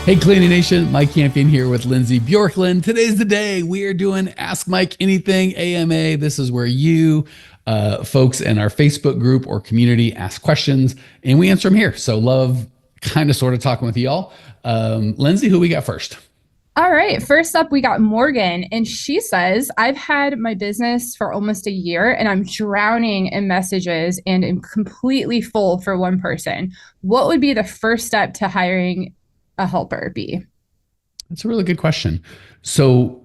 Hey, Cleaning Nation, Mike Campion here with Lindsay Bjorklund. Today's the day we are doing Ask Mike Anything AMA. This is where you folks in our Facebook group or community ask questions and we answer them here. So love kind of sort of talking with y'all. Lindsay, who we got first? All right. First up, we got Morgan, and she says, I've had my business for almost a year and I'm drowning in messages and am completely full for one person. What would be the first step to hiring a helper be? That's a really good question. So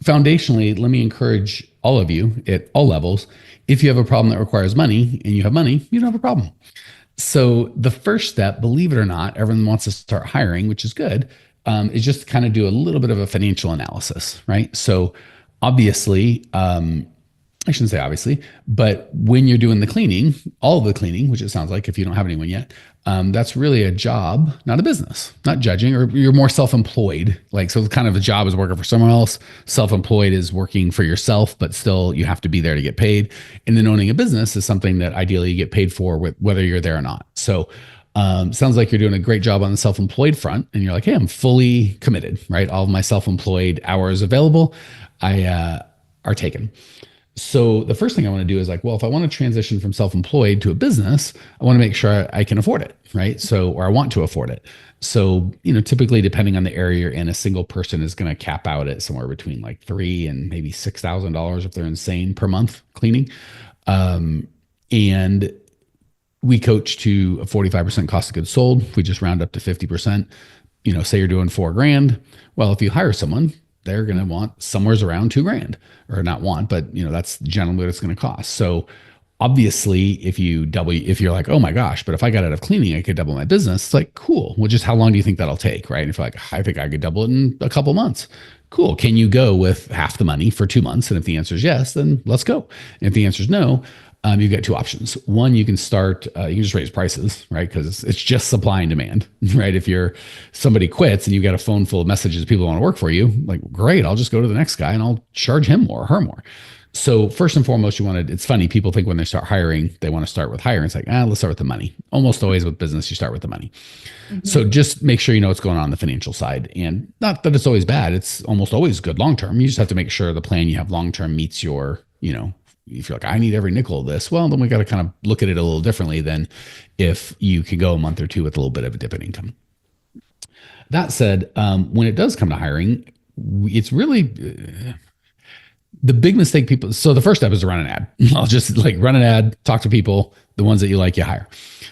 foundationally, let me encourage all of you at all levels. If you have a problem that requires money and you have money, you don't have a problem. So the first step, believe it or not, everyone wants to start hiring, which is good, is just kind of do a little bit of a financial analysis, right? So obviously, I shouldn't say obviously, but when you're doing the cleaning, all of the cleaning, which it sounds like if you don't have anyone yet, that's really a job, not a business, not judging, or you're more self-employed. Like, so kind of a job is working for someone else. Self-employed is working for yourself, but still you have to be there to get paid. And then owning a business is something that ideally you get paid for whether you're there or not. So sounds like you're doing a great job on the self-employed front and you're like, hey, I'm fully committed, right? All of my self-employed hours available, are taken. So the first thing I want to do is like, well, if I want to transition from self-employed to a business, I want to make sure I can afford it, right? So, or I want to afford it. So, typically depending on the area you're in, a single person is going to cap out at somewhere between like $3,000 and maybe $6,000 if they're insane per month cleaning. And we coach to a 45% cost of goods sold. If we just round up to 50%, say you're doing $4,000. Well, if you hire someone, they're going to want somewhere's around $2,000, or not want, but that's generally what it's going to cost. So obviously if you're like, oh my gosh, but if I got out of cleaning, I could double my business. It's like, cool. Well, just how long do you think that'll take? Right. And if you're like, I think I could double it in a couple months. Cool. Can you go with half the money for 2 months? And if the answer is yes, then let's go. And if the answer is no, you've got two options. One, you can start, you can just raise prices, right? Because it's just supply and demand, right? If somebody quits and you've got a phone full of messages, people want to work for you, like, great, I'll just go to the next guy and I'll charge him more, her more. So first and foremost, it's funny, people think when they start hiring, they want to start with hiring. It's like, let's start with the money. Almost always with business, you start with the money. Mm-hmm. So just make sure you know what's going on the financial side. And not that it's always bad, it's almost always good long-term. You just have to make sure the plan you have long-term meets your, if you're like, I need every nickel of this, well, then we got to kind of look at it a little differently than if you could go a month or two with a little bit of a dip in income. That said, when it does come to hiring, it's really the big mistake so the first step is to run an ad. I'll just run an ad, talk to people, the ones that you like, you hire.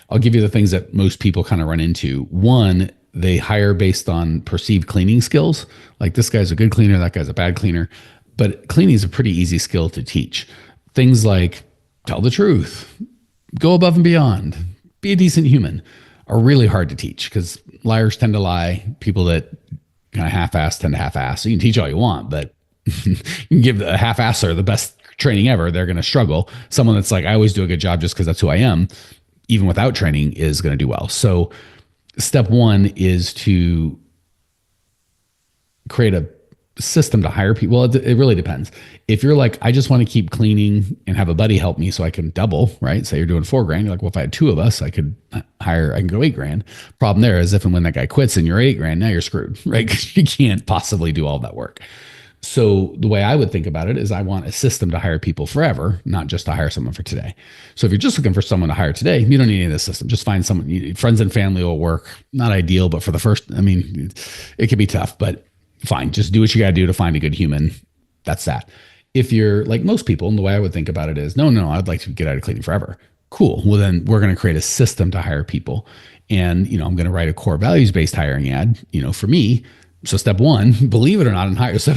I'll give you the things that most people kind of run into. One, they hire based on perceived cleaning skills. Like, this guy's a good cleaner, that guy's a bad cleaner. But cleaning is a pretty easy skill to teach. Things like tell the truth, go above and beyond, be a decent human are really hard to teach because liars tend to lie. People that kind of half-ass tend to half-ass. So you can teach all you want, but you can give a half-asser the best training ever. They're going to struggle. Someone that's like, I always do a good job just because that's who I am, even without training, is going to do well. So step one is to create a system to hire people. Well, it really depends. If you're like, I just want to keep cleaning and have a buddy help me so I can double, right? Say you're doing $4,000. You're like, well, if I had two of us, I can go $8,000. Problem there is if and when that guy quits and you're $8,000, now you're screwed, right? Because you can't possibly do all that work. So the way I would think about it is I want a system to hire people forever, not just to hire someone for today. So if you're just looking for someone to hire today, you don't need any of this system. Just find someone, friends and family will work. Not ideal, but for the first, it can be tough, but fine. Just do what you got to do to find a good human. That's that. If you're like most people, and the way I would think about it is, no, I'd like to get out of cleaning forever. Cool. Well, then we're going to create a system to hire people. And, I'm going to write a core values-based hiring ad, for me. So step one, believe it or not, in hire. So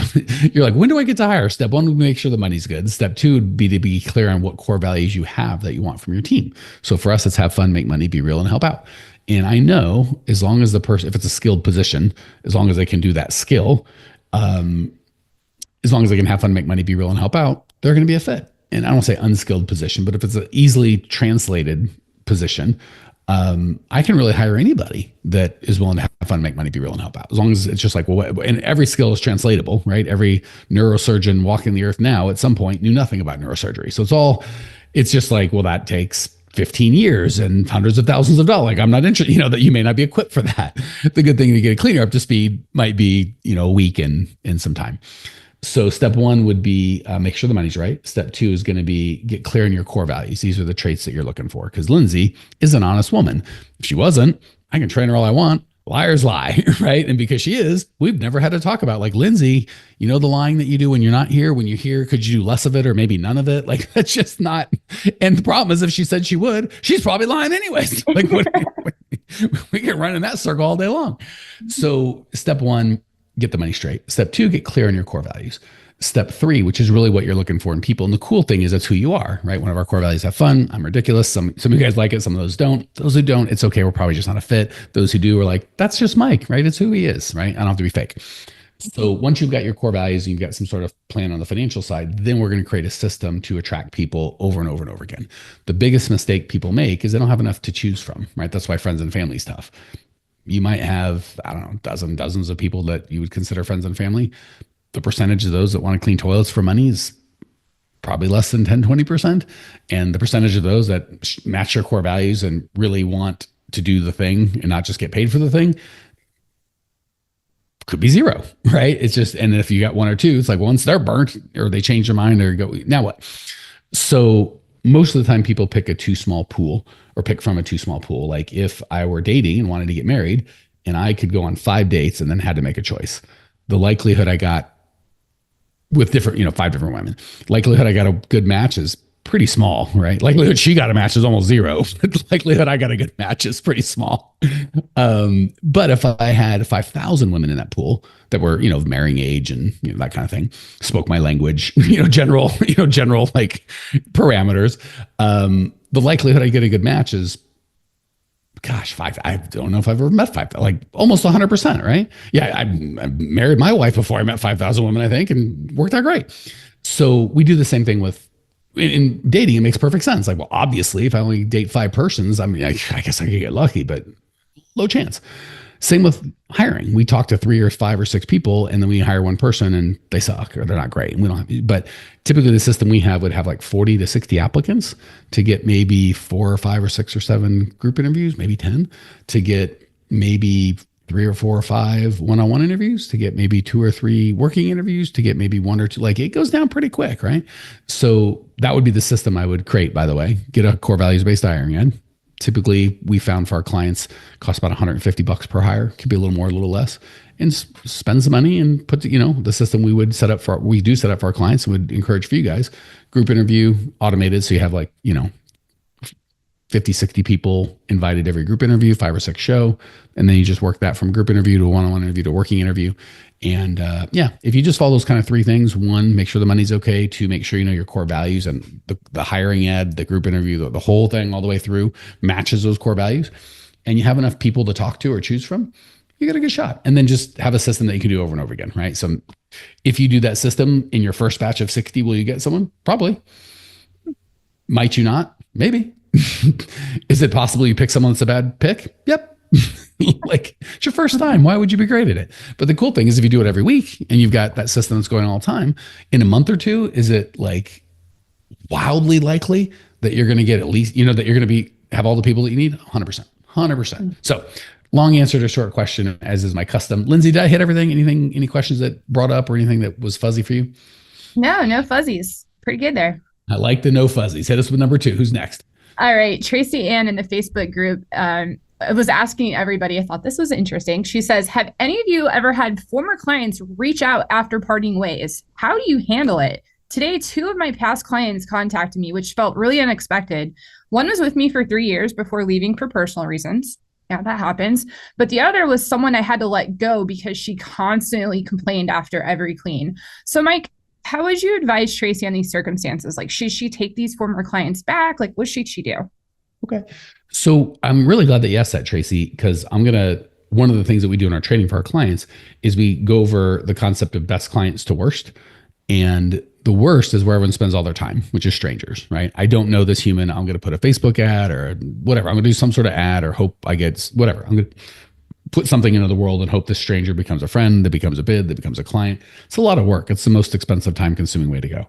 you're like, when do I get to hire? Step one would make sure the money's good. Step two would be to be clear on what core values you have that you want from your team. So for us, it's have fun, make money, be real, and help out. And I know as long as the person, if it's a skilled position, as long as they can do that skill, as long as they can have fun, make money, be real, and help out, they're going to be a fit. And I don't say unskilled position, but if it's an easily translated position, I can really hire anybody that is willing to have fun, make money, be real, and help out. As long as it's just like, well, and every skill is translatable, right? Every neurosurgeon walking the earth now at some point knew nothing about neurosurgery. So it's just like, well, that takes 15 years and hundreds of thousands of dollars. Like, I'm not interested, that you may not be equipped for that. The good thing to get a cleaner up to speed might be, a week in some time. So step one would be make sure the money's right. Step two is going to be get clear on your core values. These are the traits that you're looking for. Because Lindsay is an honest woman. If she wasn't, I can train her all I want. Liars lie, right? And because she is, we've never had to talk about like, Lindsay, the lying that you do when you're not here, when you're here, could you do less of it or maybe none of it? Like, that's just not. And the problem is if she said she would, she's probably lying anyways. Like, we can run in that circle all day long. So step one, get the money straight. Step two, get clear on your core values. Step three, which is really what you're looking for in people. And the cool thing is that's who you are, right? One of our core values, have fun. I'm ridiculous. Some of you guys like it. Some of those don't. Those who don't, it's okay. We're probably just not a fit. Those who do are like, that's just Mike, right? It's who he is, right? I don't have to be fake. So once you've got your core values and you've got some sort of plan on the financial side, then we're going to create a system to attract people over and over and over again. The biggest mistake people make is they don't have enough to choose from, right? That's why friends and family is tough. You might have, I don't know, dozens of people that you would consider friends and family. The percentage of those that want to clean toilets for money is probably less than 10-20%. And the percentage of those that match your core values and really want to do the thing and not just get paid for the thing could be zero, right? It's just, and if you got one or two, it's like once they're burnt or they change their mind or go, now what? So most of the time people pick a too small pool or pick from a too small pool. Like if I were dating and wanted to get married and I could go on 5 dates and then had to make a choice, the likelihood I got with different, 5 different women, likelihood I got a good match is pretty small, right? Likelihood she got a match is almost zero. Likelihood I got a good match is pretty small. But if I had 5,000 women in that pool that were, marrying age and that kind of thing, spoke my language, general like parameters, the likelihood I get a good match is, gosh, I don't know if I've ever met 5,000, like almost 100%, right? Yeah, I married my wife before I met 5,000 women, I think, and worked out great. So we do the same thing with in dating. It makes perfect sense. Like, well, obviously, if I only date 5 persons, I mean, I guess I could get lucky, but low chance. Same with hiring. We talk to 3 or 5 or 6 people, and then we hire one person, and they suck or they're not great. And we don't have, but typically the system we have would have like 40 to 60 applicants to get maybe 4 or 5 or 6 or 7 group interviews, maybe 10, to get maybe 3 or 4 or 5 one-on-one interviews, to get maybe 2 or 3 working interviews, to get maybe 1 or 2. Like, it goes down pretty quick, right? So that would be the system I would create, by the way. Get a core values-based hiring ad. Typically, we found for our clients costs about $150 per hire. Could be a little more, a little less, and spend some money and put the system we would set up for. We do set up for our clients and would encourage for you guys. Group interview, automated, so you have like 50, 60 people invited every group interview, 5 or 6 show, and then you just work that from group interview to one-on-one interview to working interview. And if you just follow those kind of 3 things: 1, make sure the money's okay; 2, make sure you know your core values, and the hiring ad, the group interview, the whole thing all the way through matches those core values, and you have enough people to talk to or choose from, you got a good shot. And then just have a system that you can do over and over again, right? So if you do that system in your first batch of 60, will you get someone? Probably. Might you not? Maybe. Is it possible you pick someone that's a bad pick? Yep. Like, it's your first time. Why would you be great at it? But the cool thing is if you do it every week and you've got that system that's going all the time, in a month or 2, is it like wildly likely that you're going to get at least, that you're going to have all the people that you need? 100%. 100%. So long answer to a short question, as is my custom. Lindsay, did I hit everything? Any questions that brought up or anything that was fuzzy for you? No fuzzies. Pretty good there. I like the no fuzzies. Hit us with number 2. Who's next? All right. Tracy Ann in the Facebook group was asking everybody. I thought this was interesting. She says, have any of you ever had former clients reach out after parting ways? How do you handle it? Today, 2 of my past clients contacted me, which felt really unexpected. One was with me for 3 years before leaving for personal reasons. Yeah, that happens. But the other was someone I had to let go because she constantly complained after every clean. So, Mike, how would you advise Tracy on these circumstances? Like, should she take these former clients back? Like, what should she do? Okay. So I'm really glad that you asked that, Tracy, because one of the things that we do in our training for our clients is we go over the concept of best clients to worst. And the worst is where everyone spends all their time, which is strangers, right? I don't know this human. I'm going to put a Facebook ad or whatever. I'm going to do some sort of ad or hope I get whatever. I'm going to put something into the world and hope this stranger becomes a friend, that becomes a bid, that becomes a client. It's a lot of work. It's the most expensive, time consuming way to go.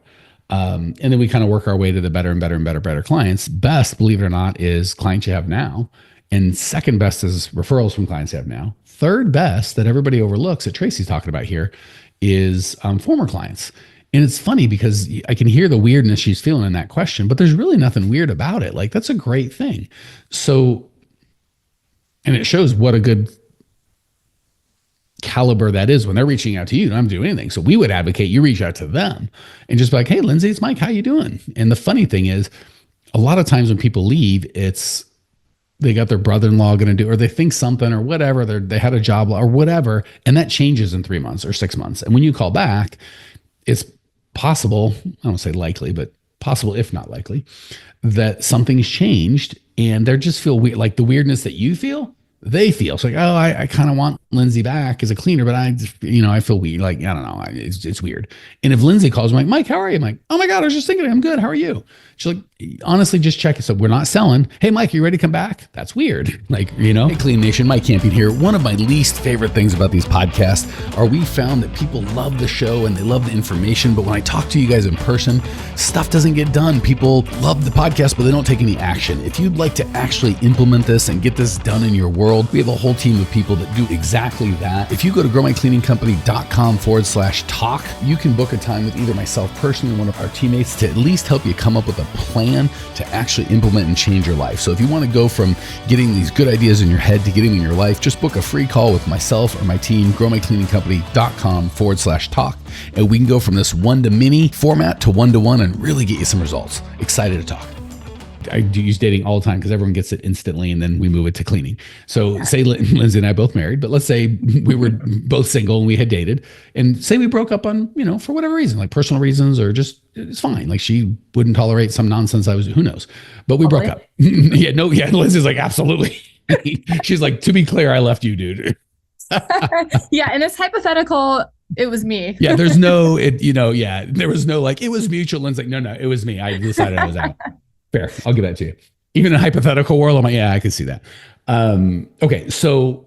And then we kind of work our way to the better and better and better clients. Best, believe it or not, is clients you have now. And second best is referrals from clients you have now. Third best that everybody overlooks that Tracy's talking about here is former clients. And it's funny because I can hear the weirdness she's feeling in that question, but there's really nothing weird about it. Like, that's a great thing. So, and it shows what a good caliber that is when they're reaching out to you. You don't have to do anything. So we would advocate you reach out to them and just be like, hey, Lindsay, it's Mike. How you doing? And the funny thing is, a lot of times when people leave, it's they got their brother-in-law going to do, or they think something or whatever, they had a job or whatever. And that changes in 3 months or 6 months. And when you call back, it's possible, I don't say likely, but possible, if not likely, that something's changed and they just feel weird, like the weirdness that you feel, they feel. It's like, oh, I kind of want Lindsay back as a cleaner, but I just, I feel weird. Like, I don't know. It's weird. And if Lindsay calls me like, Mike, how are you? I'm like, oh my God, I was just thinking, I'm good. How are you? She's like, honestly, just check it. So we're not selling. Hey, Mike, you ready to come back? That's weird. Like, Hey, Clean Nation, Mike Campion here. One of my least favorite things about these podcasts are we found that people love the show and they love the information. But when I talk to you guys in person, stuff doesn't get done. People love the podcast, but they don't take any action. If you'd like to actually implement this and get this done in your world, we have a whole team of people that do exactly that. If you go to growmycleaningcompany.com/talk, you can book a time with either myself personally or one of our teammates to at least help you come up with a plan to actually implement and change your life. So if you want to go from getting these good ideas in your head to getting them in your life, just book a free call with myself or my team, growmycleaningcompany.com/talk. And we can go from this one-to-many format to one-to-one and really get you some results. Excited to talk. I do use dating all the time because everyone gets it instantly and then we move it to cleaning. So say Lindsay and I both married, but let's say we were both single and we had dated and say we broke up on, for whatever reason, like personal reasons or just it's fine. Like she wouldn't tolerate some nonsense who knows, but we broke up. Lindsay's like, absolutely. She's like, to be clear, I left you, dude. Yeah. And it's hypothetical. It was me. Yeah. There was no like, it was mutual. Lynn's like, no, it was me. I decided I was out. Fair. I'll give that to you. Even in a hypothetical world, I'm like, yeah, I can see that. Okay. So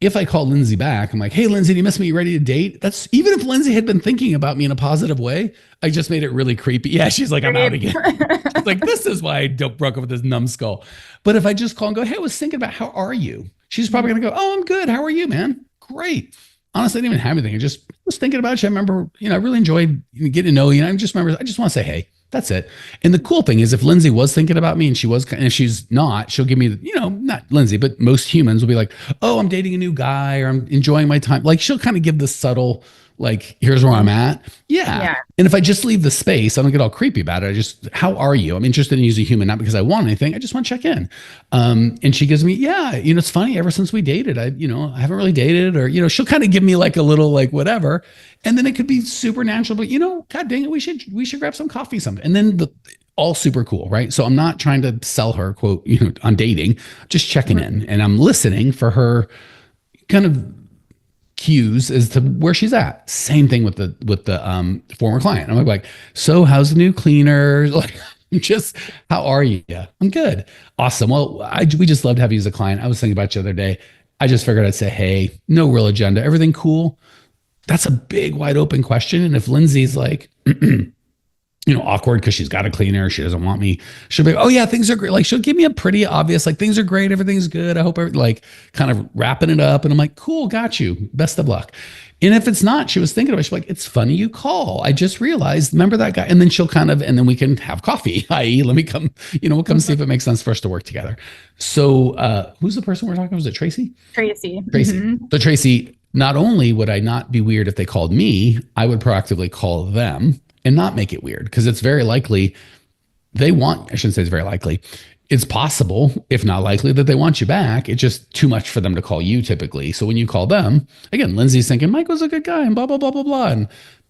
if I call Lindsay back, I'm like, hey, Lindsay, do you miss me? You ready to date? That's even if Lindsay had been thinking about me in a positive way, I just made it really creepy. Yeah. She's like, I'm out again. She's like, this is why I broke up with this numbskull. But if I just call and go, hey, I was thinking about, how are you? She's probably going to go, oh, I'm good. How are you, man? Great. Honestly, I didn't even have anything. I just was thinking about you. I remember, I really enjoyed getting to know you. And I just want to say, hey, that's it. And the cool thing is if Lindsay was thinking about me and if she's not, she'll give me, not Lindsay, but most humans will be like, oh, I'm dating a new guy or I'm enjoying my time. Like she'll kind of give the subtle, like, here's where I'm at. Yeah. And if I just leave the space, I don't get all creepy about it. How are you? I'm interested in using human, not because I want anything. I just want to check in. And she gives me, it's funny. Ever since we dated, I haven't really dated or, she'll kind of give me like a little, like whatever. And then it could be super natural, but God dang it, we should grab some coffee sometime. And then all super cool, right? So I'm not trying to sell her, quote, on dating, just checking in and I'm listening for her kind of cues as to where she's at. Same thing with the former client. I'm like, so how's the new cleaner? Like, just how are you? Yeah, I'm good. Awesome. Well, we just love to have you as a client. I was thinking about you the other day. I just figured I'd say, hey, no real agenda. Everything cool? That's a big, wide open question. And if Lindsay's like, awkward because she's got a cleaner, she doesn't want me, she'll be, oh yeah, things are great. Like she'll give me a pretty obvious, like things are great, everything's good. I hope like kind of wrapping it up. And I'm like, cool, got you. Best of luck. And if it's not, she was thinking about it. She's like, it's funny you call. I just realized, remember that guy? And then she'll and then we can have coffee, i.e. let me come, we'll come see if it makes sense for us to work together. So who's the person we're talking about? Was it Tracy? Tracy. Mm-hmm. So Tracy, not only would I not be weird if they called me, I would proactively call them and not make it weird because it's very likely I shouldn't say it's very likely. It's possible, if not likely, that they want you back. It's just too much for them to call you typically. So when you call them, again, Lindsay's thinking, Mike was a good guy and blah, blah, blah, blah, blah.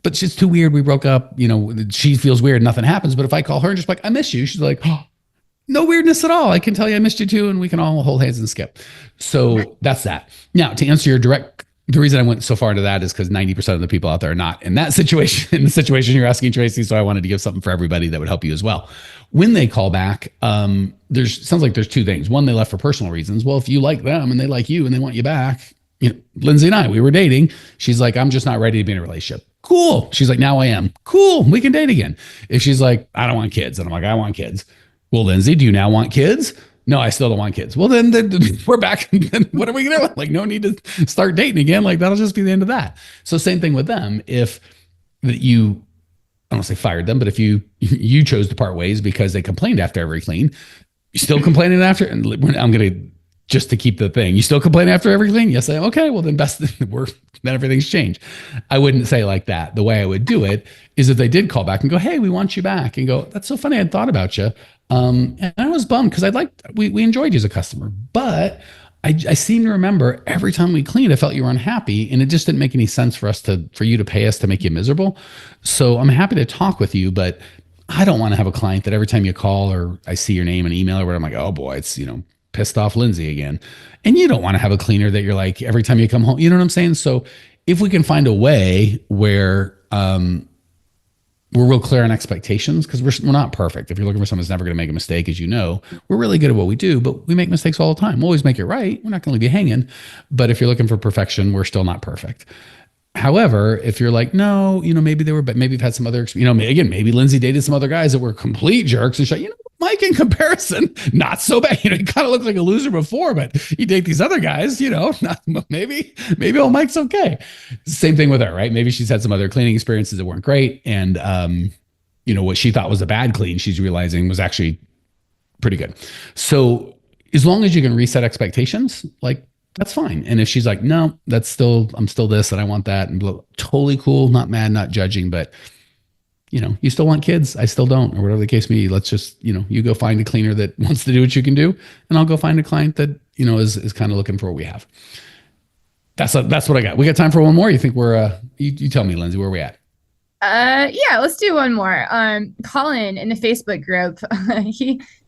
But she's too weird. We broke up. She feels weird. Nothing happens. But if I call her and just like, I miss you, she's like, oh, no weirdness at all. I can tell you I missed you too. And we can all hold hands and skip. So that's that. Now, to answer your the reason I went so far into that is because 90% of the people out there are not in that situation, in the situation you're asking, Tracy. So I wanted to give something for everybody that would help you as well. When they call back, sounds like there's two things. One, they left for personal reasons. Well, if you like them and they like you and they want you back, Lindsay and I, we were dating. She's like, I'm just not ready to be in a relationship. Cool. She's like, now I am. Cool. We can date again. If she's like, I don't want kids. And I'm like, I want kids. Well, Lindsay, do you now want kids? No, I still don't want kids. Well, then we're back. What are we going to do? Like, no need to start dating again. Like, that'll just be the end of that. So, same thing with them. If you, I don't say fired them, but if you chose to part ways because they complained after every clean, you still complaining after, and I'm going to just to keep the thing. You still complain after every clean? Yes, I am. Okay, well then then everything's changed. I wouldn't say like that. The way I would do it is if they did call back and go, hey, we want you back, and go, that's so funny. I had thought about you. And I was bummed because we enjoyed you as a customer, but I seem to remember every time we cleaned, I felt you were unhappy, and it just didn't make any sense for you to pay us to make you miserable. So I'm happy to talk with you, but I don't want to have a client that every time you call or I see your name and email or whatever, I'm like, oh boy, it's, pissed off Lindsay again. And you don't want to have a cleaner that you're like, every time you come home, you know what I'm saying? So if we can find a way where we're real clear on expectations, because we're not perfect. If you're looking for someone who's never going to make a mistake, as you know, we're really good at what we do, but we make mistakes all the time. We'll always make it right. We're not going to leave you hanging. But if you're looking for perfection, we're still not perfect. However, if you're like, no, maybe they were, but maybe you've had some other, again, maybe Lindsay dated some other guys that were complete jerks and shit, Mike in comparison, not so bad. He kind of looked like a loser before, but you date these other guys, maybe old Mike's okay. Same thing with her, right? Maybe she's had some other cleaning experiences that weren't great. And, what she thought was a bad clean, she's realizing was actually pretty good. So as long as you can reset expectations, like, that's fine. And if she's like, no, I'm still this and I want that, and totally cool, not mad, not judging, but you still want kids, I still don't, or whatever the case may be. Let's just, you go find a cleaner that wants to do what you can do, and I'll go find a client that, is kind of looking for what we have. That's what I got. We got time for one more. You think you tell me, Lindsay, where are we at? Yeah, let's do one more. Colin in the Facebook group,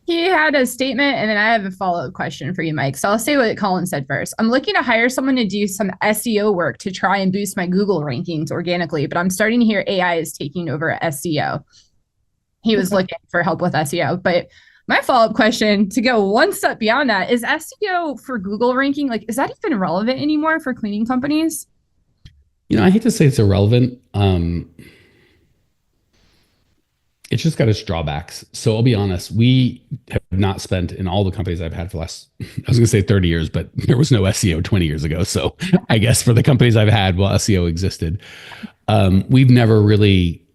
he had a statement, and then I have a follow-up question for you, Mike. So I'll say what Colin said first. I'm looking to hire someone to do some SEO work to try and boost my Google rankings organically, but I'm starting to hear AI is taking over SEO. He was looking for help with SEO, but my follow-up question to go one step beyond that is SEO for Google ranking, like, is that even relevant anymore for cleaning companies? I hate to say it's irrelevant. It's just got its drawbacks. So I'll be honest, we have not spent in all the companies I've had for the last, I was going to say 30 years, but there was no SEO 20 years ago. So I guess for the companies I've had while SEO existed, we've never really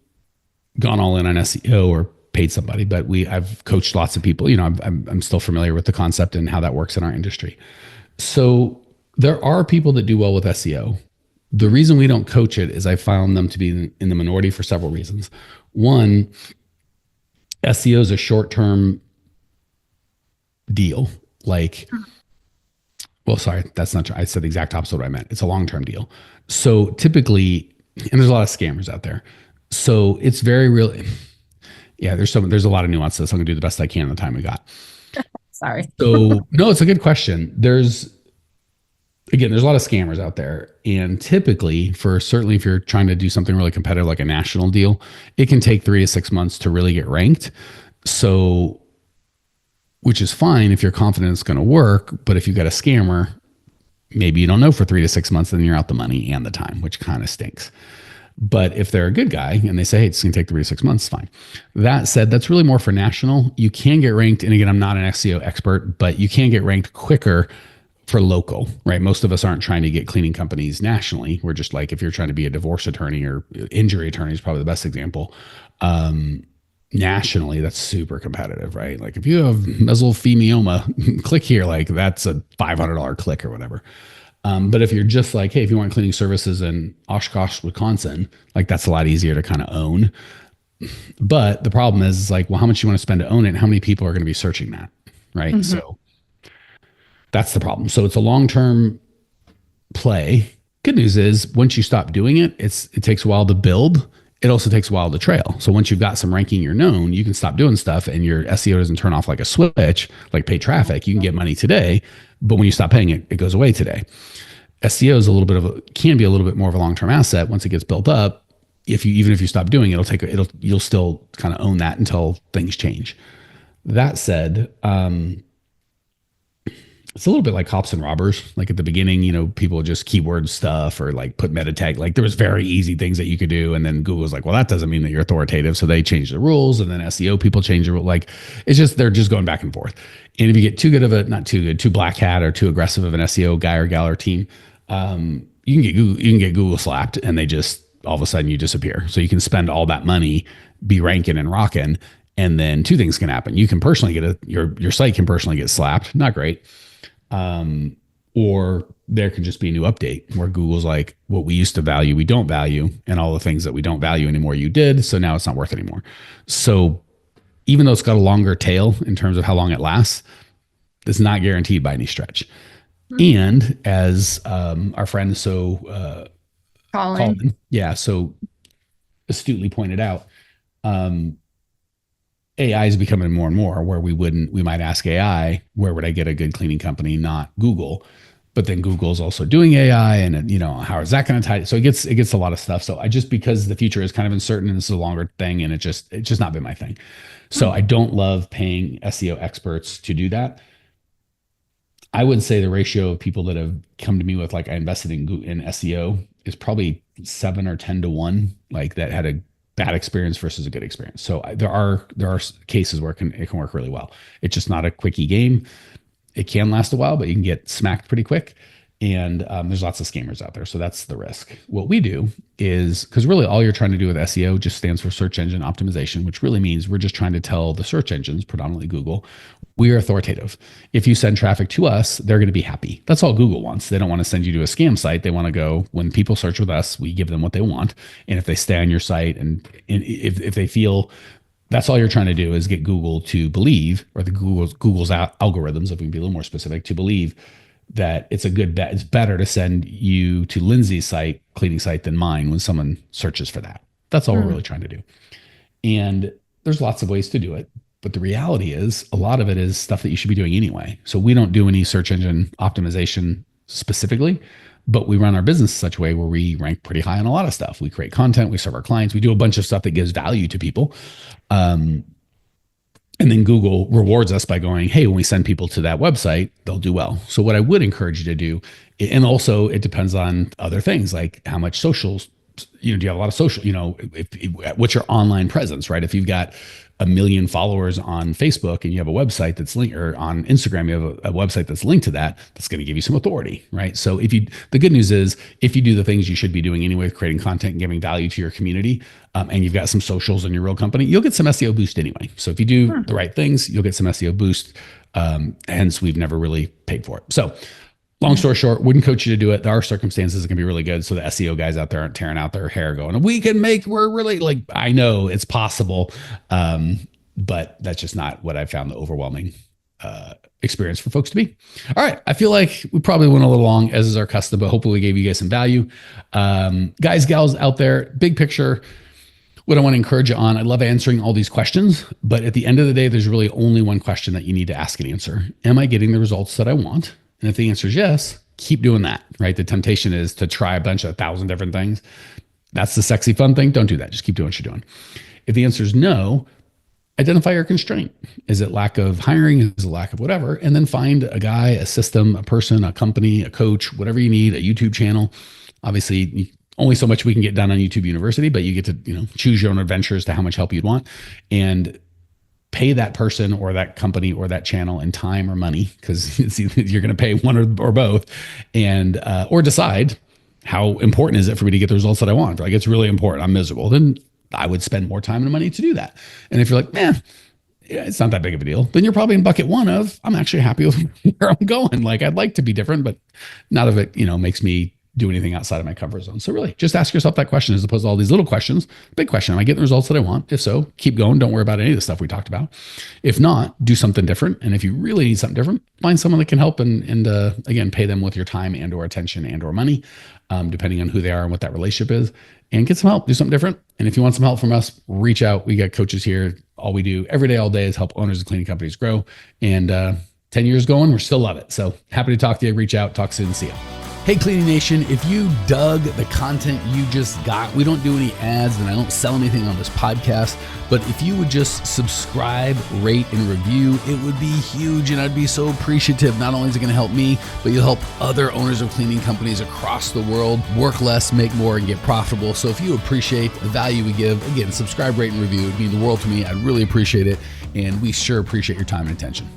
gone all in on SEO or paid somebody, but I've coached lots of people. I'm still familiar with the concept and how that works in our industry. So there are people that do well with SEO. The reason we don't coach it is I found them to be in the minority for several reasons. One, SEO is a short-term deal. Sorry, that's not true. I said the exact opposite of what I meant. It's a long-term deal. So typically, and there's a lot of scammers out there. So it's very real. Yeah, there's a lot of nuance to this. I'm gonna do the best I can in the time we got. Sorry. So no, it's a good question. There's a lot of scammers out there. And typically certainly if you're trying to do something really competitive, like a national deal, it can take 3 to 6 months to really get ranked. So, which is fine if you're confident it's going to work. But if you've got a scammer, maybe you don't know for 3 to 6 months, then you're out the money and the time, which kind of stinks. But if they're a good guy and they say, hey, it's going to take 3 to 6 months, fine. That said, that's really more for national. You can get ranked. And again, I'm not an SEO expert, but you can get ranked quicker for local, right? Most of us aren't trying to get cleaning companies nationally. We're just like, if you're trying to be a divorce attorney or injury attorney is probably the best example. Nationally, that's super competitive, right? Like if you have mesothelioma, click here, like that's a $500 click or whatever. But if you're just like, hey, if you want cleaning services in Oshkosh, Wisconsin, like that's a lot easier to kind of own. But the problem is like, well, how much you want to spend to own it and how many people are going to be searching that, right? Mm-hmm. So that's the problem. So it's a long-term play. Good news is once you stop doing it, it takes a while to build. It also takes a while to trail. So once you've got some ranking, you're known, you can stop doing stuff and your SEO doesn't turn off like a switch, like paid traffic. You can get money today, but when you stop paying it, it goes away today. SEO is can be a little bit more of a long-term asset. Once it gets built up, even if you stop doing it, you'll still kind of own that until things change. That said, it's a little bit like cops and robbers. Like at the beginning, people just keyword stuff or like put meta tag. Like there was very easy things that you could do. And then Google's like, well, that doesn't mean that you're authoritative. So they changed the rules. And then SEO people change the rule. Like it's just, they're just going back and forth. And if you get too good of a, not too good, too black hat or too aggressive of an SEO guy or gal or team, you can get Google slapped and they just, all of a sudden you disappear. So you can spend all that money, be ranking and rocking. And then two things can happen. You can personally your site can personally get slapped. Not great. Or there could just be a new update where Google's like, what we used to value, we don't value, and all the things that we don't value anymore, you did. So now it's not worth it anymore. So even though it's got a longer tail in terms of how long it lasts, it's not guaranteed by any stretch. Mm-hmm. And as our friend Colin, yeah, so astutely pointed out, AI is becoming more and more where we might ask AI, where would I get a good cleaning company, not Google. But then Google's also doing AI and how is that going to tie? So it gets a lot of stuff. So because the future is kind of uncertain and this is a longer thing and it's just not been my thing. So I don't love paying SEO experts to do that. I would say the ratio of people that have come to me with like, I invested in SEO is probably 7 or 10 to 1, like that had a bad experience versus a good experience. So there are cases where it can work really well. It's just not a quickie game. It can last a while, but you can get smacked pretty quick. And there's lots of scammers out there. So that's the risk. What we do is, because really all you're trying to do with SEO just stands for search engine optimization, which really means we're just trying to tell the search engines, predominantly Google, we are authoritative. If you send traffic to us, they're going to be happy. That's all Google wants. They don't want to send you to a scam site. They want to go, when people search with us, we give them what they want. And if they stay on your site and if they feel, that's all you're trying to do is get Google to believe, or the Google's algorithms, if we can be a little more specific, to believe that it's a good bet. It's better to send you to Lindsay's site, cleaning site, than mine when someone searches for that. That's all we're really trying to do. And there's lots of ways to do it. But the reality is a lot of it is stuff that you should be doing anyway. So we don't do any search engine optimization specifically, but we run our business in such a way where we rank pretty high on a lot of stuff. We create content, we serve our clients, we do a bunch of stuff that gives value to people. And then Google rewards us by going, hey, when we send people to that website, they'll do well. So what I would encourage you to do, and also it depends on other things like how much socials, do you have a lot of social, what's your online presence, right? If you've got 1 million followers on Facebook and you have a website that's linked, or on Instagram, you have a website that's linked to that's going to give you some authority, right? So the good news is if you do the things you should be doing anyway, creating content and giving value to your community, and you've got some socials in your real company, you'll get some SEO boost anyway. So if you do the right things, you'll get some SEO boost. Hence, we've never really paid for it. So long story short, wouldn't coach you to do it. There are circumstances that can be really good. So the SEO guys out there aren't tearing out their hair going, we're really like, I know it's possible. But that's just not what I found the overwhelming experience for folks to be. All right. I feel like we probably went a little long, as is our custom, but hopefully we gave you guys some value. Guys, gals out there, big picture, what I want to encourage you on, I love answering all these questions, but at the end of the day, there's really only one question that you need to ask and answer. Am I getting the results that I want? And if the answer is yes, keep doing that, right? The temptation is to try a bunch of 1,000 different things. That's the sexy, fun thing. Don't do that. Just keep doing what you're doing. If the answer is no, identify your constraint. Is it lack of hiring? Is it lack of whatever? And then find a guy, a system, a person, a company, a coach, whatever you need, a YouTube channel. Obviously, only so much we can get done on YouTube University, but you get to choose your own adventure as to how much help you'd want. And pay that person or that company or that channel in time or money, because you're going to pay one or both, and or decide how important is it for me to get the results that I want. Like, it's really important, I'm miserable, then I would spend more time and money to do that. And if you're like, yeah, it's not that big of a deal, then you're probably in bucket one of, I'm actually happy with where I'm going. Like, I'd like to be different, but none of it makes me do anything outside of my comfort zone. So really just ask yourself that question as opposed to all these little questions. Big question, am I getting the results that I want? If so, keep going. Don't worry about any of the stuff we talked about. If not, do something different. And if you really need something different, find someone that can help and again, pay them with your time and or attention and or money, depending on who they are and what that relationship is, and get some help, do something different. And if you want some help from us, reach out. We got coaches here. All we do every day, all day is help owners of cleaning companies grow. And 10 years going, we still love it. So happy to talk to you. Reach out, talk soon, see you. Hey, Cleaning Nation, if you dug the content you just got, we don't do any ads and I don't sell anything on this podcast, but if you would just subscribe, rate, and review, it would be huge and I'd be so appreciative. Not only is it going to help me, but you'll help other owners of cleaning companies across the world work less, make more, and get profitable. So if you appreciate the value we give, again, subscribe, rate, and review. It would mean the world to me. I'd really appreciate it. And we sure appreciate your time and attention.